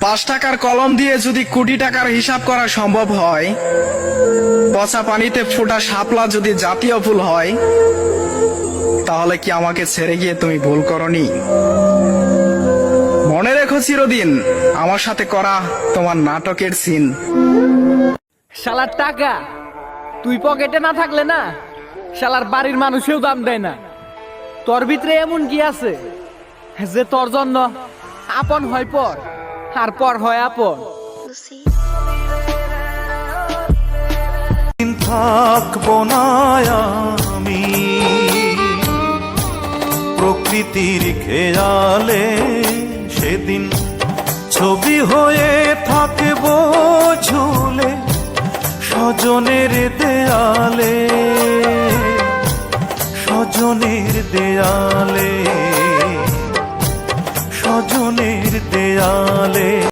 5 টাকার কলম দিয়ে যদি কোটি টাকার হিসাব করা সম্ভব হয়, পচা পানিতে ফোটা শাপলা যদি জাতীয় ফুল হয়, তাহলে কি আমাকে ছেড়ে গিয়ে তুমি ভুল করনি? মনে রেখো চিরদিন আমার সাথে করা তোমার নাটকের সিন। শালার টাকা তুই পকেটে না থাকলে না, শালার বাড়ির মানুষেও দাম দেয় না। তোর ভিতরে এমন কি আছে যে তোর জন্য আপন হয় পর, আর পর হয় আপন? থাকবো না আমি প্রকৃতির খেয়ালে, সেদিন ছবি হয়ে থাকবো ঝুলে স্বজনের দেয়ালে, স্বজনের দেয়ালে, স্বজনের দেয়ালে।